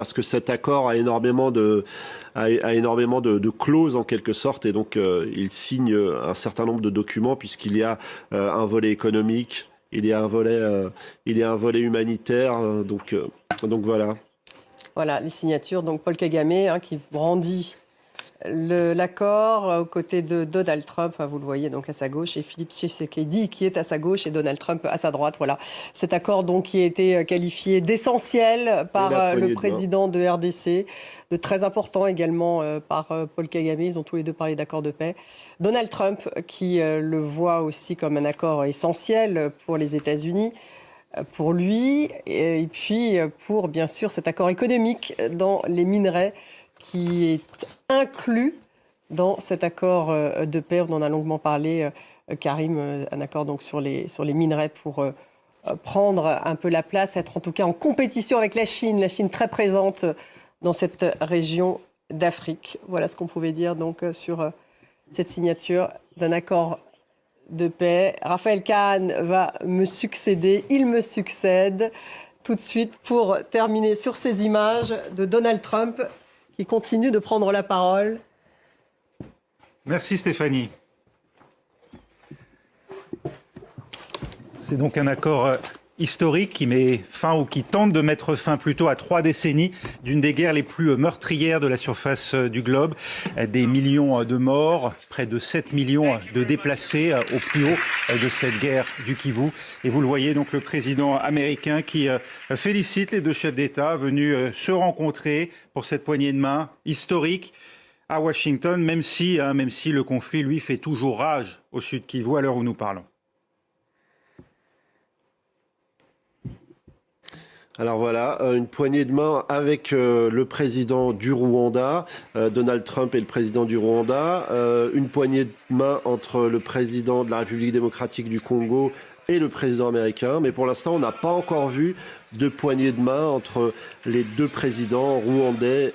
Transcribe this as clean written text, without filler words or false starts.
parce que cet accord a énormément de clauses en quelque sorte, et donc il signe un certain nombre de documents puisqu'il y a un volet économique, il y a un volet humanitaire, donc voilà. Voilà, les signatures. Donc Paul Kagame qui brandit l'accord aux côtés de Donald Trump, vous le voyez donc à sa gauche, et Philippe Tshisekedi qui est à sa gauche et Donald Trump à sa droite. Voilà, cet accord donc qui a été qualifié d'essentiel par le président de RDC, de très important également par Paul Kagame. Ils ont tous les deux parlé d'accord de paix. Donald Trump qui le voit aussi comme un accord essentiel pour les États-Unis, pour lui, et puis pour bien sûr cet accord économique dans les minerais qui est inclus dans cet accord de paix. On en a longuement parlé, Karim, un accord donc sur les minerais pour prendre un peu la place, être en tout cas en compétition avec la Chine très présente dans cette région d'Afrique. Voilà ce qu'on pouvait dire donc sur cette signature d'un accord de paix. Raphaël Kahn va me succéder, il me succède tout de suite pour terminer sur ces images de Donald Trump qui continue de prendre la parole. Merci Stéphanie. C'est donc un accord historique qui met fin ou qui tente de mettre fin plutôt à 3 décennies d'une des guerres les plus meurtrières de la surface du globe. Des millions de morts, près de 7 millions de déplacés au plus haut de cette guerre du Kivu. Et vous le voyez, donc le président américain qui félicite les deux chefs d'État venus se rencontrer pour cette poignée de main historique à Washington, même si le conflit, lui, fait toujours rage au sud Kivu à l'heure où nous parlons. Alors voilà, une poignée de main avec le président du Rwanda, Donald Trump et le président du Rwanda, une poignée de main entre le président de la République démocratique du Congo et le président américain. Mais pour l'instant, on n'a pas encore vu de poignée de main entre les deux présidents rwandais